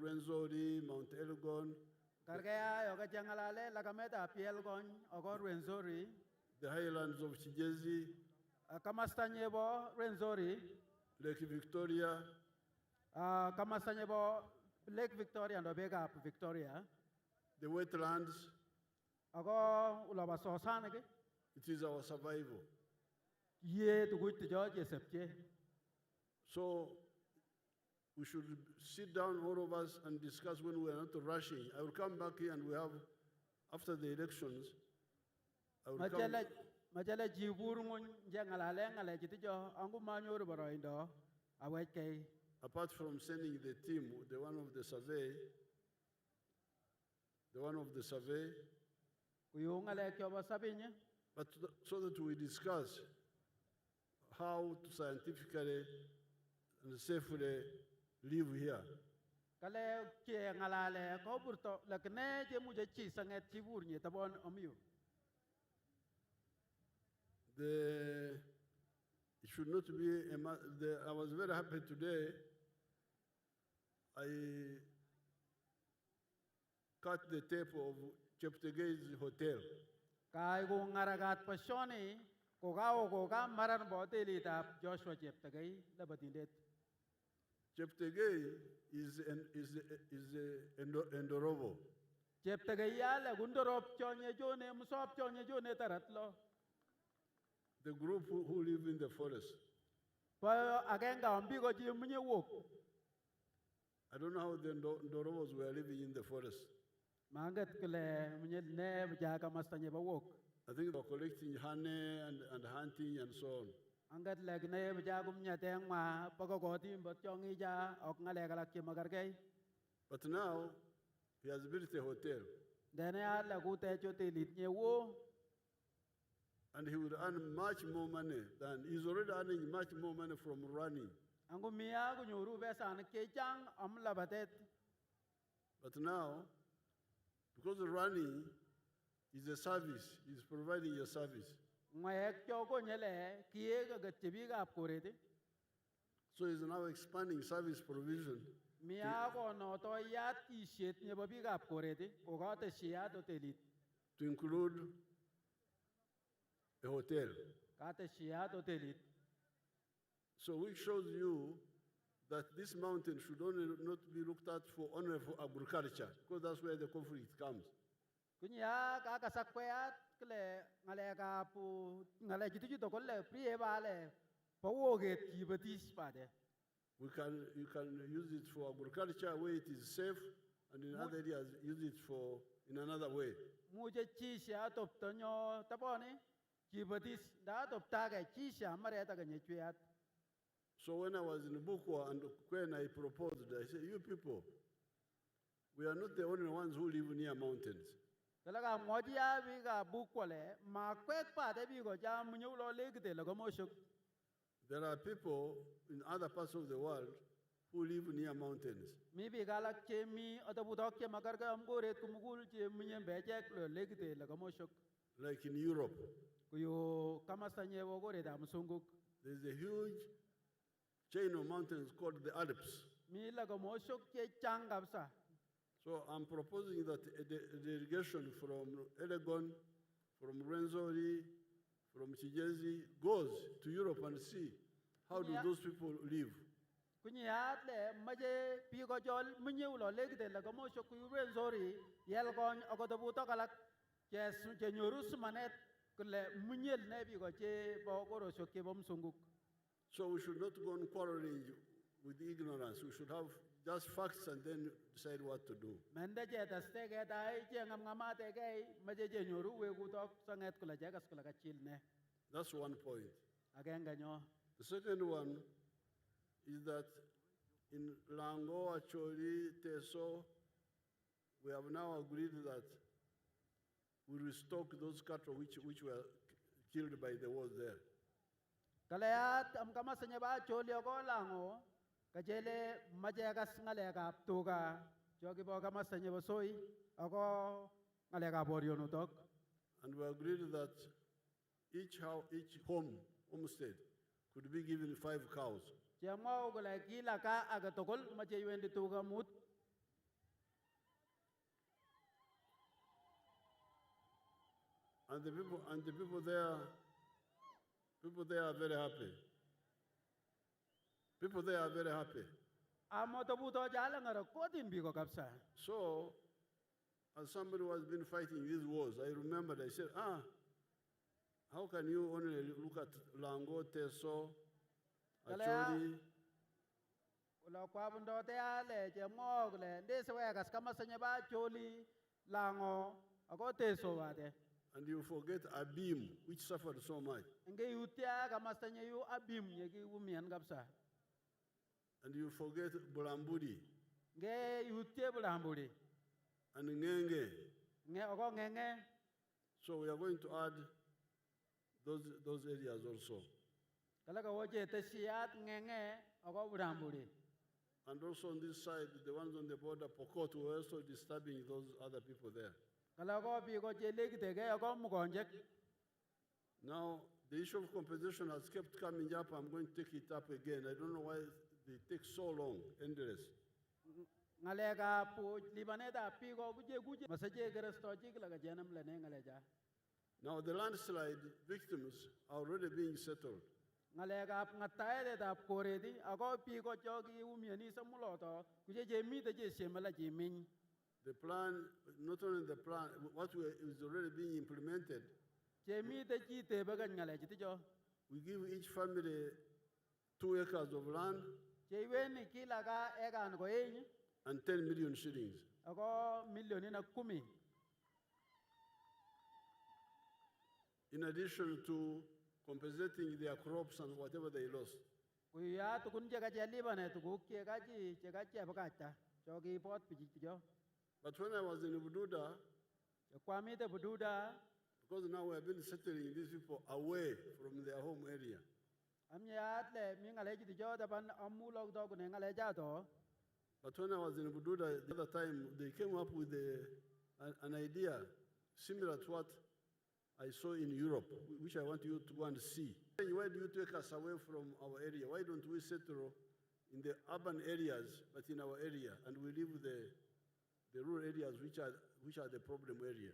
Rwenzori, Mount Elgon, Kargaya yoga jangalale lagameta pielgon ogo Rwenzori. the highlands of Chigezi, Kamastanyebo Rwenzori. Lake Victoria, Kamastanyebo Lake Victoria and Obega Victoria. the wetlands. Ogo ulaba sosanege. It is our survival. Ye to good to George Sepche. So we should sit down, all of us, and discuss when we are not rushing. I will come back here and we have, after the elections, I will come. Majala Jiburun Jangalale, Alejito, Angumanyo Boroindo, awake. Apart from sending the team, the one of the survey, but so that we discuss how to scientifically and safely live here. Kale ke ngalale ko burto lakne je muje chi sanget chibur ni tabon omiu. It should not be I was very happy today. I cut the tape of Cheptegei's hotel. Kai go ngaragat pasoni koga maran boteli tap Joshua Cheptegei labatindet. Cheptegei is Endorovo. Cheptegei la gundorop chonye jone musop chonye jone taratlo. The group who live in the forest. Pa agenga ambigo ji munye wok. I don't know how the Ndorovos were living in the forest. Mangat kele munye ne jaga mastanye ba wok. I think they were collecting honey and hunting and so on. Angat legne bajagum nyateng ma pagogoti but chongi ja ok ngale galak ke magargay. But now he has built a hotel. Dene ala gute chote litnye wo. And he will earn much more money than he's already earning much more money from running. Angu mia gu nyuru besan ke chang amla batet. But now, because running is a service, he's providing a service. Maek choko nyele kiye ga gatbi ga apkorete. So he's now expanding service provision. Mia go no to yat ki shet nye babi ga apkorete. Oga te shia to telit. To include a hotel. Kate shia to telit. So which shows you that this mountain should only not be looked at only for agriculture, because that's where the conflict comes. Kunya ka kasakwat kle ngale ka pu ngale jitu to kolle priye bale pawoget kibatis pade. You can use it for agriculture where it is safe, and in other areas use it for in another way. Muje chisha top tonyo tapone kibatis da top taga chisha mareta ganye chuyat. So when I was in Bukwa and when I proposed, I said, you people, we are not the only ones who live near mountains. Talaga modia biga bukwale ma kwek pa de bigo ja munyulo legde logo moshuk. There are people in other parts of the world who live near mountains. Mi biga la chemi otabudok ke magarga amgore kumugul che munyen bejek lo legde logo moshuk. Like in Europe. Kuyo kamasanye wogore da musunguk. There's a huge chain of mountains called the Alps. Mi logo moshuk che changabsa. So I'm proposing that a delegation from Elgon, from Rwenzori, from Chigezi goes to Europe and see how do those people live. Kunyat le maje pigo jol munyulo legde logo moshuk ku Rwenzori yelgon ogodobuto kalak yes che nyorus manet kule munyel ne bigo che bogoro shoke bom sunguk. So we should not go on quarreling with ignorance. We should have just facts and then decide what to do. That's one point. The second one is that in Lango, Acholi, Teso, we have now agreed that we restock those cattle which were killed by the war there. Kalayat am kama sanyaba cholio ko lango kajele majagas ngalega tuga jogi bo kama sanyaba soi ako ngalega boriono tok. And we agreed that each homestead could be given 5 cows. Jamao gula gila ka agatokol majayendi tuga mut. And the people there are very happy. People there are very happy. Amotabuto jala ngara kodin bigo kapsa. So, as somebody who has been fighting these wars, I remembered, I said, how can you only look at Lango, Teso, Acholi? Ulo kwabundo te ale je mogle ndese weka kama sanya ba choli lango ako teso wade. And you forget Abim, which suffered so much. Nge yutia kama sanya yu abim yeki umian kapsa. And you forget Bulambudi. Nge yutie bulambudi. And Ngenge. Nge oko ngenge. So we are going to add those areas also. Kala ka woje teshiat ngenge oko bulambudi. And also on this side, the ones on the border, Pokot, were also disturbing those other people there. Now, the issue of compensation has kept coming up. I'm going to take it up again. I don't know why they take so long, endless. Now, the landslide victims are already being settled. The plan, not only the plan, what is already being implemented, we give each family 2 acres of land and 10 million shillings. In addition to compensating their crops and whatever they lost. But when I was in Bududa, because now we have been settling these people away from their home area. But when I was in Bududa, the other time, they came up with an idea similar to what I saw in Europe, which I want you to go and see. Why do you take us away from our area? Why don't we settle in the urban areas, but in our area, and we leave the rural areas, which are the problem area?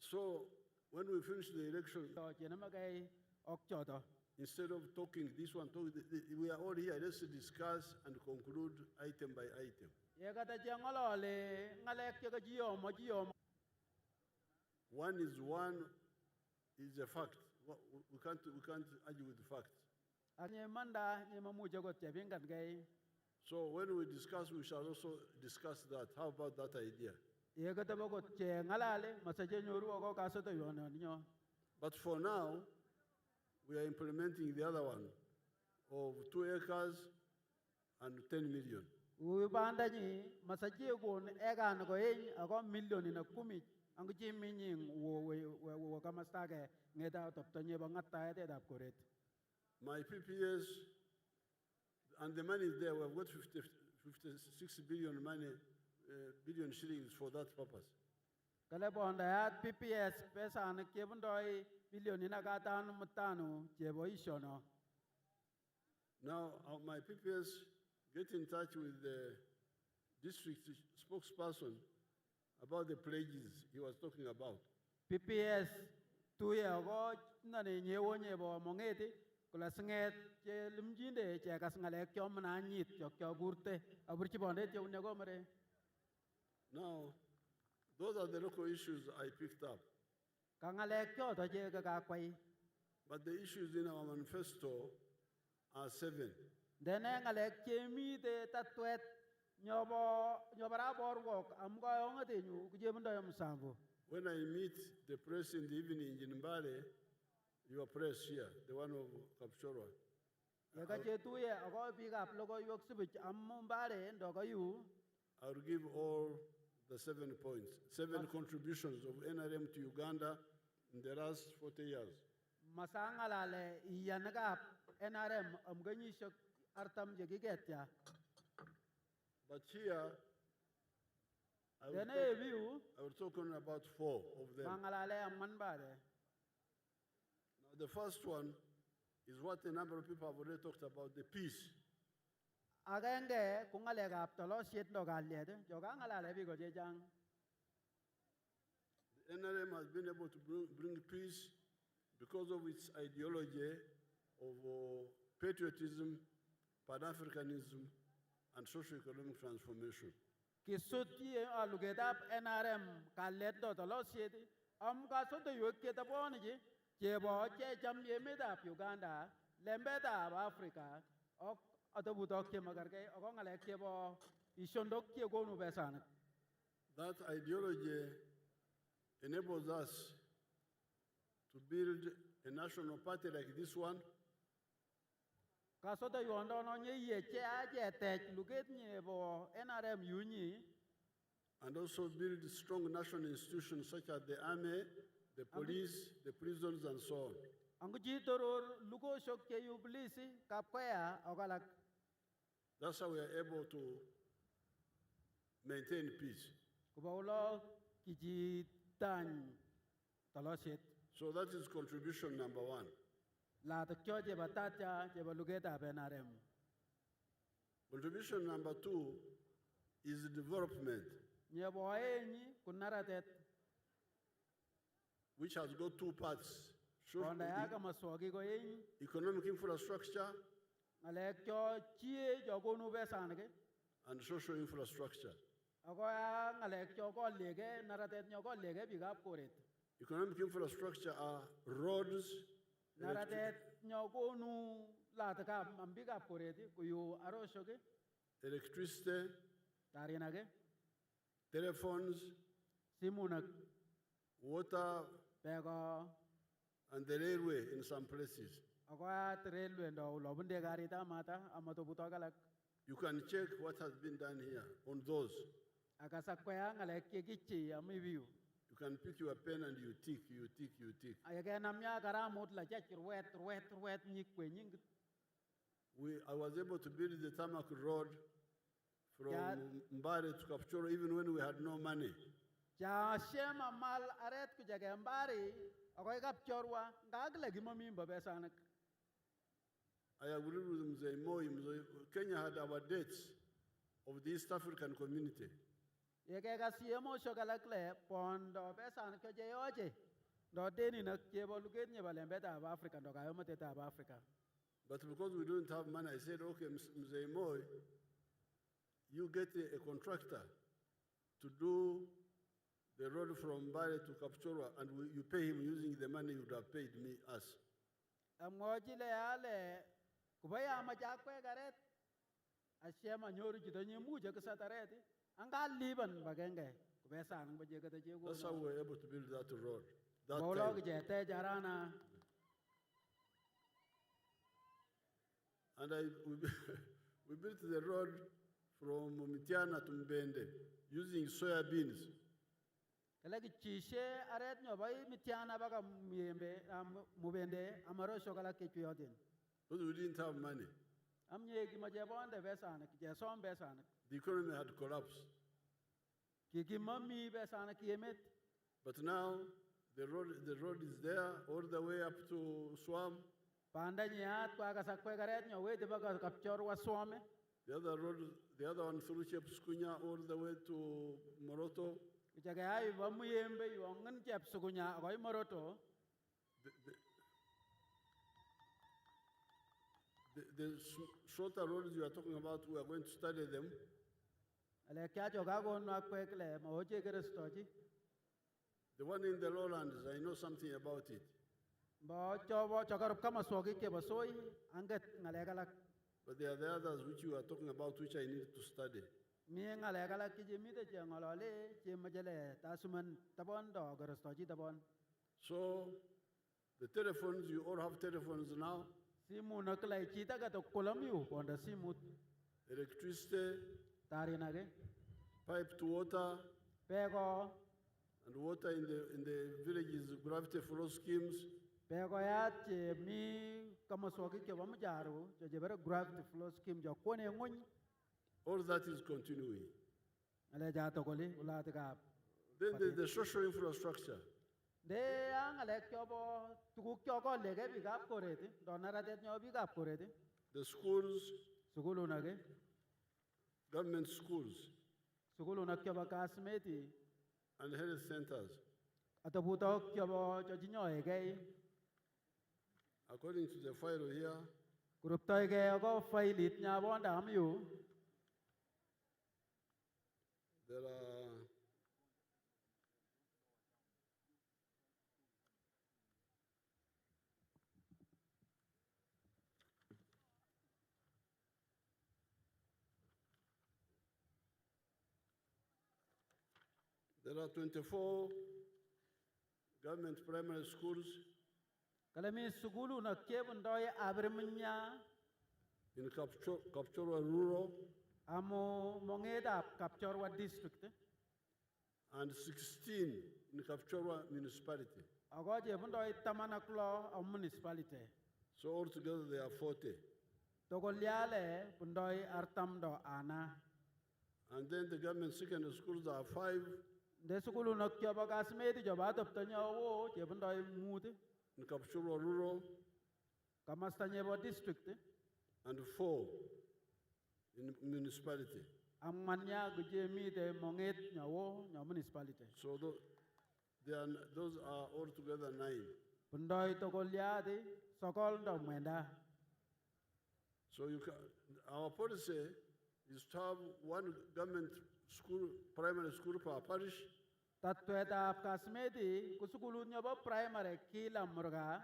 So, when we finish the election, instead of talking this one, we are all here. Let's discuss and conclude item by item. One is a fact. We can't argue with the facts. So when we discuss, we shall also discuss that. How about that idea? But for now, we are implementing the other one of 2 acres and 10 million. My PPS, and the money is there. We have got 56 billion money, billion shillings for that purpose. Now, my PPS get in touch with the district spokesperson about the pledges he was talking about. PPS Now, those are the local issues I picked up. But the issues in our manifesto are 7. When I meet the press in the evening in Mbale, your press here, the one of Kapchorwa, I'll give all the 7 points, 7 contributions of NRM to Uganda in the last 40 years. But here, I will talk only about 4 of them. The first one is what a number of people have already talked about, the peace. Agenge kung ngalekab tolosiet ndo kalyet joka ngalale biik ko chechang. The NRM has been able to bring peace because of its ideology of patriotism, Pan-Africanism, and socio-economic transformation. Kisuti alugetab NRM kalyet ndo tolosiet am kasoto yokieta bonji chebo checham emetab Uganda, lembetab Africa ok atabutok chemakargei ako ngalek chebo ishondok chekonu besanik. That ideology enables us to build a national party like this one, Kasoto yondono nye yeche ajetech luget nyebo NRM yunyi and also build strong national institutions such as the army, the police, the prisons, and so on. anguji toror lugoshok che yublisi kapkwaya okalak. That's how we are able to maintain peace. Kubaulo kiji tany tolosiet. So that is contribution number one. La takyo jeba tatya jeba lugetab NRM. Contribution number two is development, Nyebo enyi kunaratet which has got two parts. konda yaga maswagi ko enyi Economic infrastructure ngalek cho chie jo konu besanike and social infrastructure. ako ya ngalek cho ko lege naratet nyo ko lege bikap koret. Economic infrastructure are roads, Naratet nyo konu latakab ambikap koret kuyu aroshoke electricity, tarinake telephones, simunak water, beko and the railway in some places. ako ya railway ndo lobunde garita mata amatobutokalak You can check what has been done here on those. akasakwaya ngalek chekichi amibiu. You can pick your pen and you tick, you tick, you tick. Ayake namnya karamut la chach ruet nyikwe nying. I was able to build the tarmac road from Mbare to Kapchorwa even when we had no money. Ja shema mal aret kujage mbari akoy Kapchorwa ngagle gimamimba besanak. I agree with Museveni. Kenya had our dates of the East African community. Yeke kasiemo shokalakle pondo besanak je yoje. Do deni nak jebo luget nyebalembeta of Africa ndo kayomoteta of Africa. But because we don't have money, I said, okay, Museveni, you get a contractor to do the road from Mbare to Kapchorwa, and you pay him using the money you would have paid me, us. Amwojile yale kubaya majakwe garet ashema nyoru jitonye muje kusatareti anga liban bagenge kubesa nang baje kata jego. That's how we were able to build that road. That Bolo time. jete jarana And we built the road from Mitiana to Mbende using soybeans. kalagi chishe aret nyobai mitiana baga miembe mubende amaro shokala kechuyotin. Because we didn't have money. Amye gimaje bonde besanak je som besanak The economy had collapsed. kigimami besanak yemet. But now the road is there all the way up to Swam. Panda nyat kwa kasakwe garet nyowe tibaga Kapchorwa swame. The other one through Chepskunya all the way to Moroto. Kujage ayu bamuyembe yongen chep sukunya akoy moroto. The shorter roads you are talking about, we are going to study them. Ale kya joga go no kwekle moje Restoji. The one in the lowlands, I know something about it. Bo chobo chokarup kama sogi ke basoi anget ngalegalak. But there are the others which you are talking about, which I need to study. Mi ngalegalak ki jemite je ngolole je majele tasuman tabon do Restoji tabon. So the telephones, you all have telephones now. Simu naklai chita ka to kolamiu ponda simu Electricity, tarinage. pipe to water, Pego and water in the villages, gravity flow schemes. pego ya che mi kama sogi ke bamjaru je jebere gravity flow scheme jo kone ngony. All that is continuing. Ale ja to koli ulat ka. Then there's the social infrastructure. De ang alek kyobo tukuk kyoko lege bigap koreti. Donaratet nyo bigap koreti. The schools, Sukulu nage. government schools, Sukulu na kyobo kasmeti. and health centers, Ataputo kyobo chojinyo ege. according to the file here, Grup to ege ako failit nya bonda amyu. there are 24 government primary schools Kalami sukulu na kebun doy abrimnya. in Kapchorwa rural Amo mongeda Kapchorwa district. and 16 in Kapchorwa municipality. Ago je bundoy tamanaklo a municipality. So altogether there are 40. Togolyale bundoy artamdo ana. And then the government secondary schools are 5 De sukulu na kyobo kasmeti joba adoptanya wo je bundoy muti. in Kapchorwa rural Kamastanyebo district. and 4 in municipality. Amanya guje mi de monget nyawo nya municipality. So those are altogether 9. Bundoy togolyade sokol do mwenda. So our policy is to have one government school, primary school per parish, Tatweta kasmeti kusukulu nyobo primary kila murga.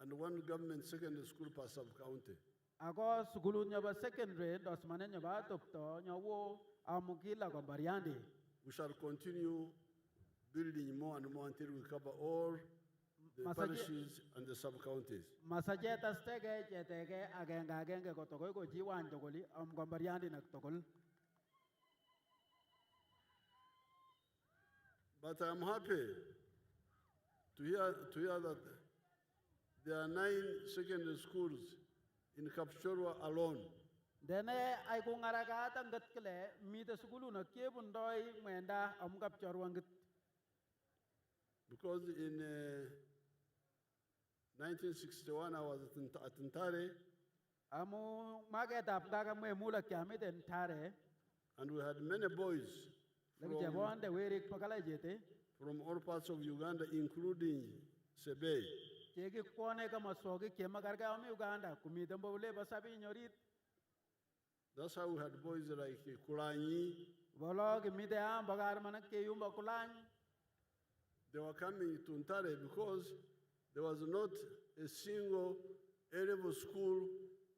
and one government secondary school per sub-county. Ako sukulu nyobo secondary dosmane nyoba adopto nyawo amukila kwa bariandi. We shall continue building more and more until we cover all the parishes and the sub-counties. Masajeta stege jetege agenge ko tokoy ko jiwan tokoli kwa bariandi nak tokol. But I'm happy to hear that there are 9 secondary schools in Kapchorwa alone. Dene ay kung aragata ngat kele mita sukulu na kebun doy mwenda Kapchorwa ngit. Because in 1961 I was at Ntare, Amu mageta apdaga mwe mula kiamit entare. and we had many boys Lagi jabon de werik pakala jete. from all parts of Uganda, including Sebei. Cheki kone kama sogi kema karga ami Uganda kumita mbole basabi nyorit. That's how we had boys like Kulanyi. Bolo kimite am bagar manak ke yumba kulang. They were coming to Ntare because there was not a single A-level school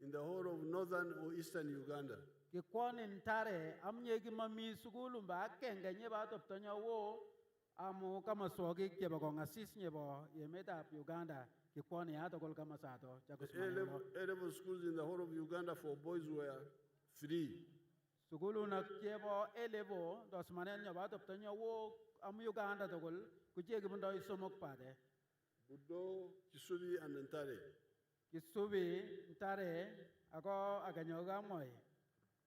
in the whole of northern or eastern Uganda. Ki kone ntare am nyeki mami sukulu mba kenga nyeba toptonya wo amu kama sogi keba ko ngasis nyebo yemeta Uganda ki kone ya tokol kama sato chakusmano. A-level schools in the whole of Uganda for boys were 3. Sukulu na kebo elevo dosmane nyeba toptonya wo amu Uganda tokol kujeki bundo isomok pade. Budo, Kisubi, and Ntare. Kisubi ntare ako aganyoga moy.